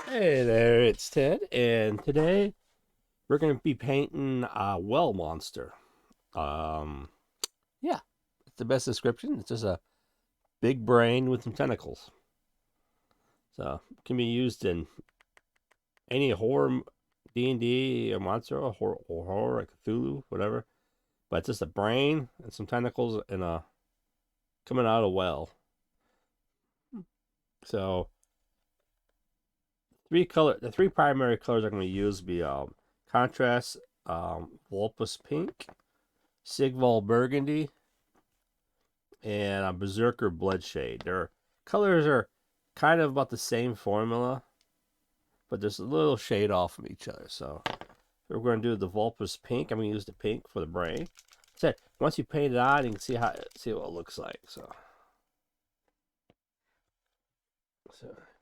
Hey there, it's Ted, and today we're going to be painting a well monster. Um, yeah, it's the best description. It's just a big brain with some tentacles. So it can be used in any horror, D&D, a monster, or horror, like Cthulhu, whatever. But it's just a brain and some tentacles and a coming out of a well. So the three primary colors I'm going to use be contrast, Vulpus pink, Sigval burgundy, and a Berserker Bloodshade. Their colors are kind of about the same formula, but there's a little shade off from each other. So we're going to do the Vulpus Pink. I'm going to use the pink for the brain. So once you paint it on, you can see what it looks like. So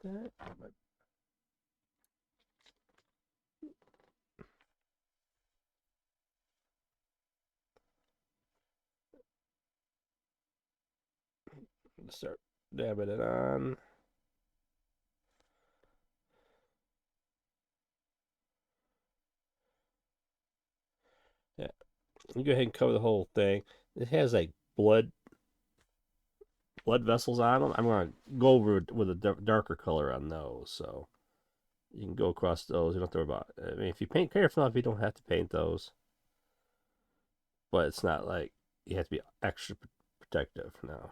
that start dabbing it on. Yeah, you go ahead and cover the whole thing. It has like blood vessels on them. I'm going to go over with a darker color on those. So you can go across those. You don't have to worry about it. I mean, if you paint careful enough, you don't have to paint those. But it's not like you have to be extra protective now.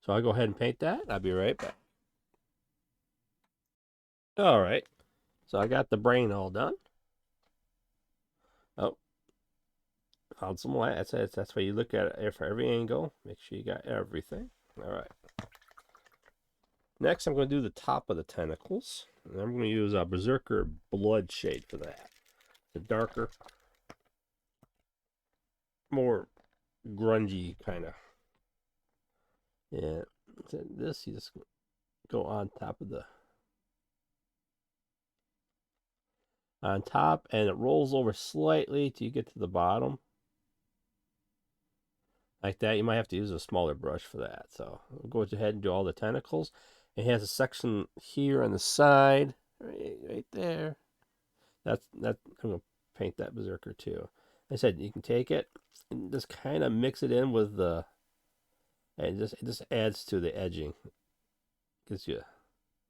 So I'll go ahead and paint that. I'll be right back. All right. So I got the brain all done. Oh, found some light. That's it. That's why you look at it for every angle. Make sure you got everything. All right. Next, I'm going to do the top of the tentacles. And I'm going to use a Berserker Blood shade for that. The darker, more grungy kind of. And this, you just go on top, and it rolls over slightly till you get to the bottom. Like that. You might have to use a smaller brush for that. So we'll go ahead and do all the tentacles. It has a section here on the side, right there. That. I'm gonna paint that berserker too. Like I said, you can take it and just kind of mix it in with the, and it just adds to the edging. Gives you a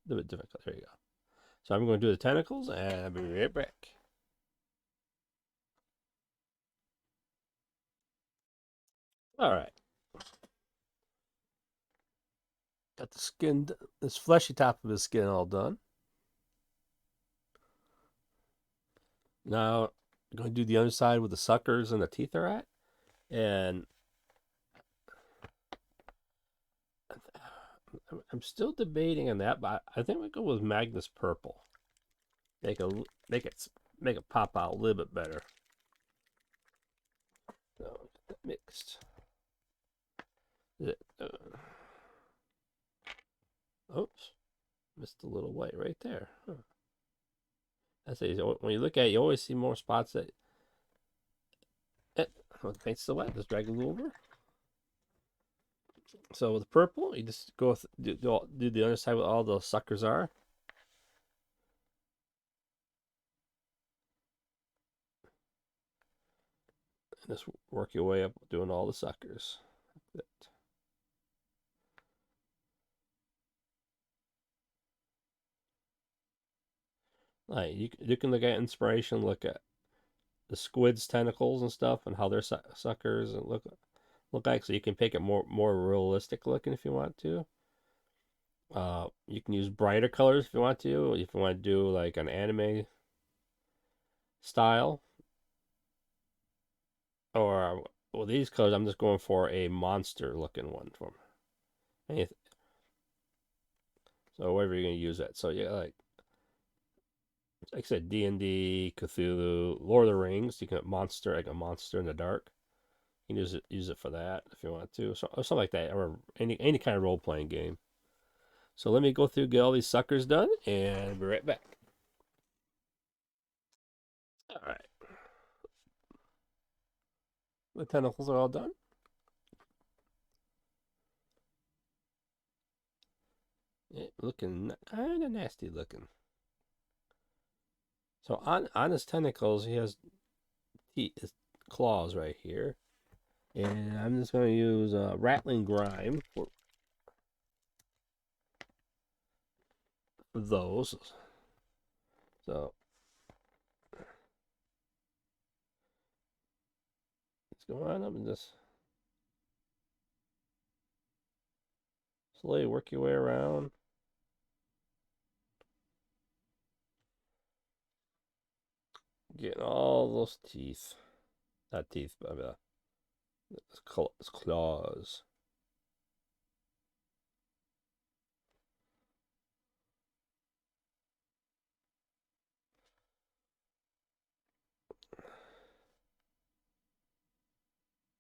little bit different color. There you go. So I'm going to do the tentacles, and I'll be right back. All right. Got the skin, this fleshy top of his skin all done. Now I'm going to do the other side with the suckers and the teeth are at. And I'm still debating on that, but I think we go with Magnus Purple. Make a make it make it pop out a little bit better. So get that mixed. Oops, missed a little white right there. Huh. That's it. When you look at it, you always see more spots that when the paint's still wet. Just drag it over. So with the purple, you just go do the other side where all the suckers are. And just work your way up doing all the suckers. Like you can look at inspiration, look at the squid's tentacles and stuff, and how their suckers and look like. So you can make it more realistic looking if you want to. You can use brighter colors if you want to. If you want to do like an anime style, or well, these colors I'm just going for a monster looking one for me. So whatever you're gonna use that. So yeah, like I said, D&D, Cthulhu, Lord of the Rings. You can monster like a monster in the dark. You can use it for that if you want to, so something like that, or any kind of role playing game. So let me go through get all these suckers done, and I'll be right back. All right, the tentacles are all done. looking kind of nasty looking. So on his tentacles, he has his claws right here. And I'm just going to use Rattling Grime for those. So let's go on up and just slowly work your way around. Getting all those teeth. Not teeth, but his claws.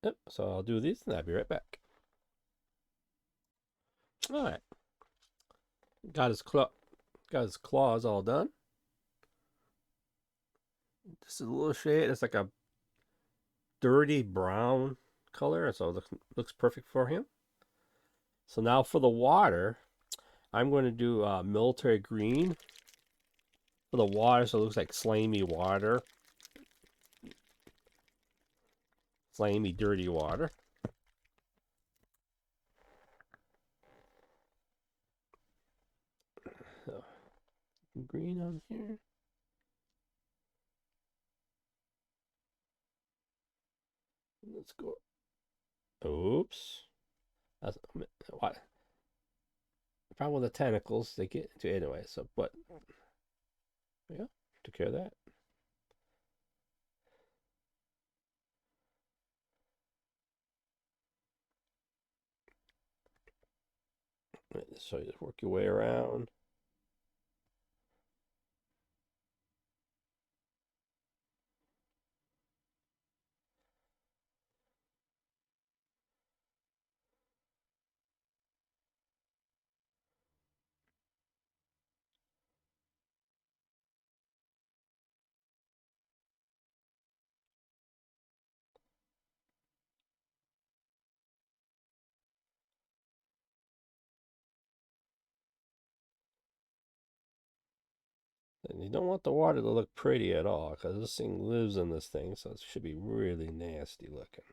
Yep, so I'll do these and I'll be right back. Alright. Got his claws all done. Just a little shade. It's like a dirty brown color, so it looks perfect for him. So now for the water, I'm going to do military green for the water, so it looks like slimy water. Slimy, dirty water. So, green on here. Let's go. Oops. That's what. The problem with the tentacles, they get into it anyway. So, but yeah, took care of that. So you just work your way around. And you don't want the water to look pretty at all, because this thing lives in this thing, so it should be really nasty looking.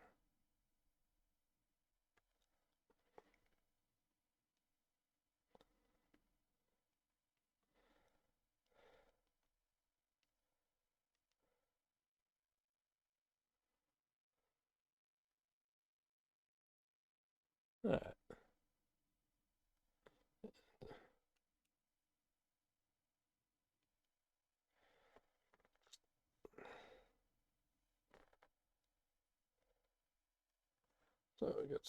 All right. So we got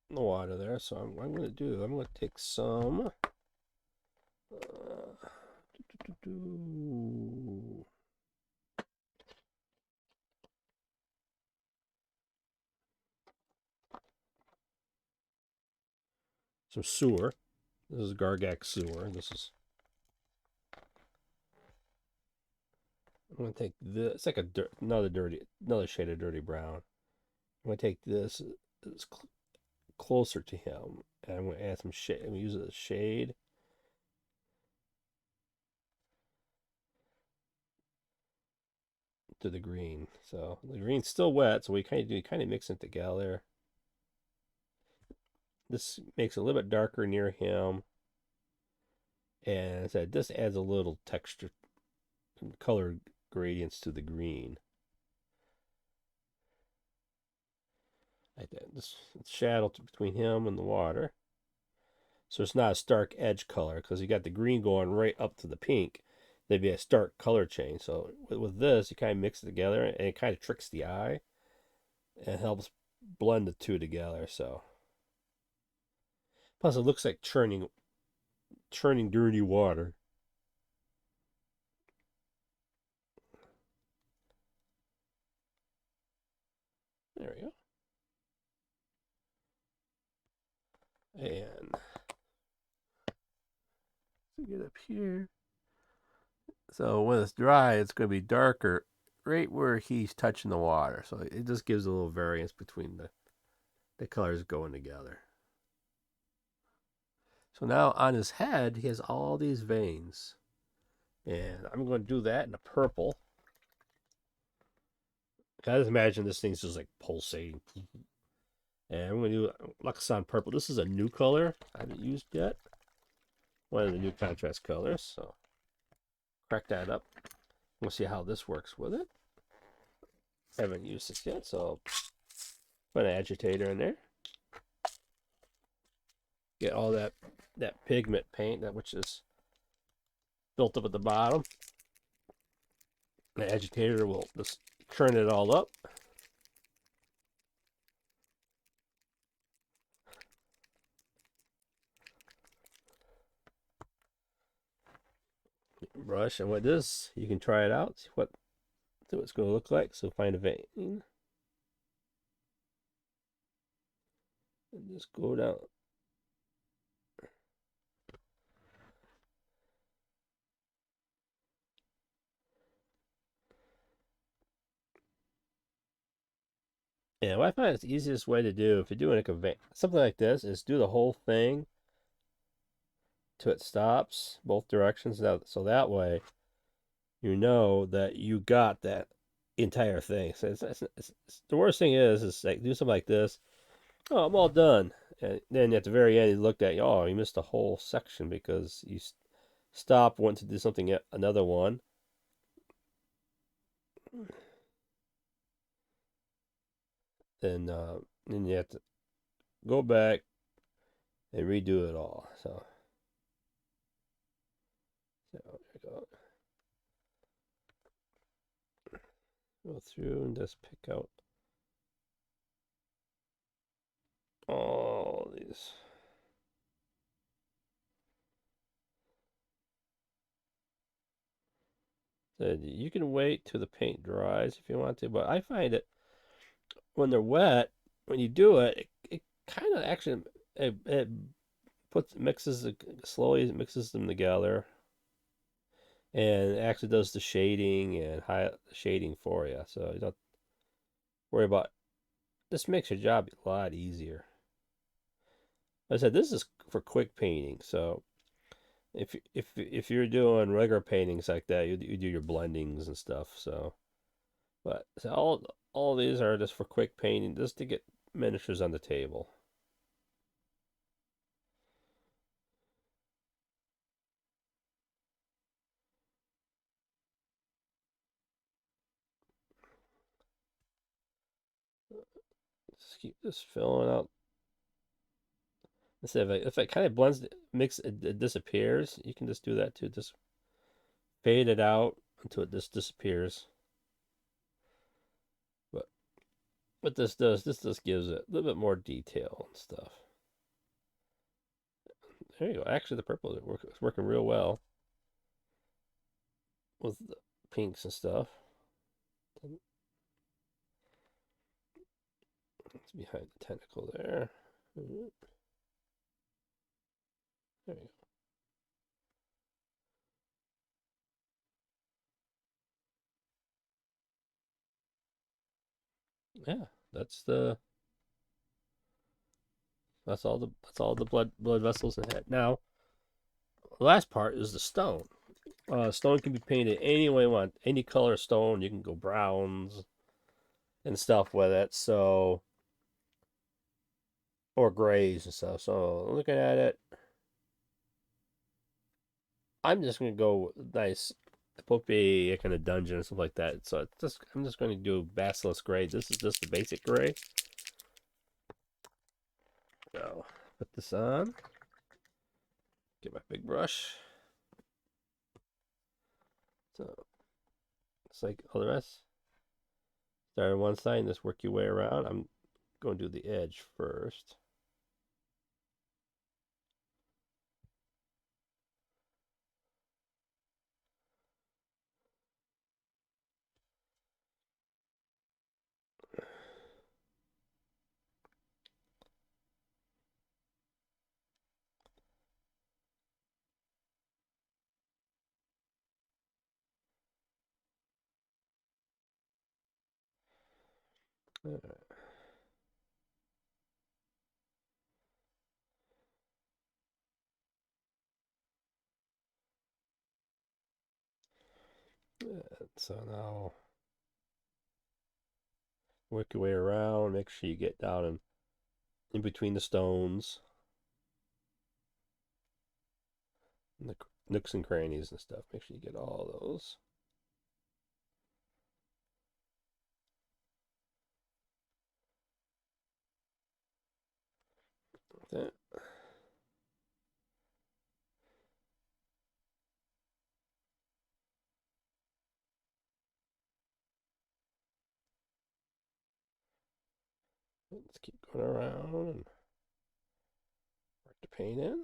the water there. So what I'm going to do, I'm going to take some. Some sewer. This is Gargax sewer. This is. I'm going to take this. It's like another shade of dirty brown. I'm going to take this. It's closer to him, and I'm going to add some shade. I'm going to use it as shade. To the green. So the green's still wet, so we kind of mix it together. This makes it a little bit darker near him. And as I said, this adds a little texture and color gradients to the green. Like that. This shadow between him and the water. So it's not a stark edge color, because you got the green going right up to the pink. There'd be a stark color change. So with this, you kind of mix it together, and it kind of tricks the eye and helps blend the two together. So plus it looks like churning dirty water. There we go. And let's get up here. So when it's dry, it's going to be darker right where he's touching the water. So it just gives a little variance between the colors going together. So now on his head, he has all these veins. And I'm going to do that in a purple. I just imagine this thing's just like pulsating. And I'm going to do Luxon Purple. This is a new color I haven't used yet. One of the new contrast colors. So crack that up. We'll see how this works with it. Haven't used this yet, so I'll put an agitator in there. Get all that pigment paint, that which is built up at the bottom. The agitator will just churn it all up. Brush, and with this, you can try it out, see what it's going to look like. So find a vein and just go down. And what I find is the easiest way to do, if you're doing like a vein, something like this, is do the whole thing till it stops both directions. So that way, you know that you got that entire thing. So the worst thing is like do something like this. Oh, I'm all done. And then at the very end, you looked at, oh, you missed a whole section because you stopped, went to do something, another one. Then you have to go back and redo it all. So there we go. Go through and just pick out all these. So you can wait till the paint dries if you want to, but I find it when they're wet, when you do it, it kind of actually it mixes slowly mixes them together, and it actually does the shading and shading for you, so you don't worry about. This makes your job a lot easier. Like I said, this is for quick painting, so if you're doing regular paintings like that, you do your blendings and stuff. So, but so all these are just for quick painting, just to get miniatures on the table. Just keep this filling out. Instead of if it kind of blends, it disappears. You can just do that too. Just fade it out until it just disappears. But what this just gives it a little bit more detail and stuff. There you go. Actually, the purple is working real well with the pinks and stuff. It's behind the tentacle there. There you go. Yeah, that's all the blood vessels in the head. Now, the last part is the stone. Stone can be painted any way you want, any color stone. You can go browns and stuff with it. So, or grays and stuff. So, looking at it, I'm just gonna go nice poppy kind of dungeon and stuff like that. So, I'm just going to do Basilisk Gray. This is just the basic gray. So, put this on. Get my big brush. So, it's like all the rest. Start on one side and just work your way around. I'm going to do the edge first. So now work your way around. Make sure you get down in between the stones, and the nooks and crannies and stuff. Make sure you get all those. That. Let's keep going around and work the paint in.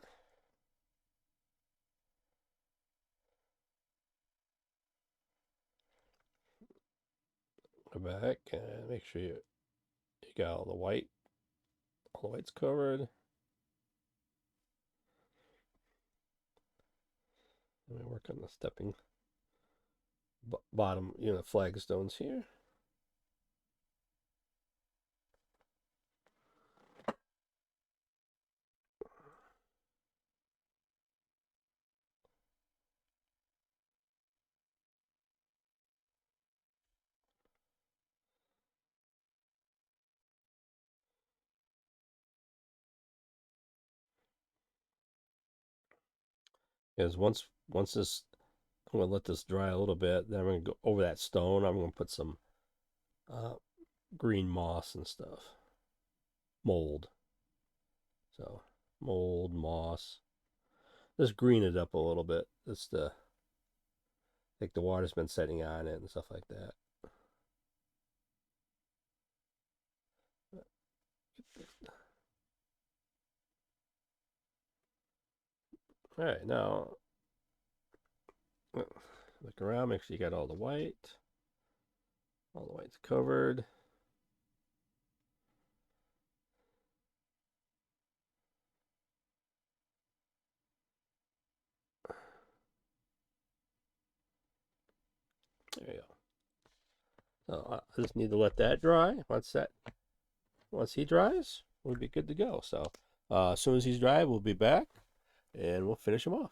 Go back and make sure you got all the white. All the white's covered. Let me work on the stepping bottom, flagstones here. Because once this, I'm gonna let this dry a little bit. Then I'm gonna go over that stone. I'm gonna put some green moss and stuff, mold. So mold, moss. Just green it up a little bit. Just like the water's been setting on it and stuff like that. All right, now look around. Make sure you got all the white. All the white's covered. There you go. So I just need to let that dry. Once he dries, we'll be good to go. So as soon as he's dry, we'll be back and we'll finish him off.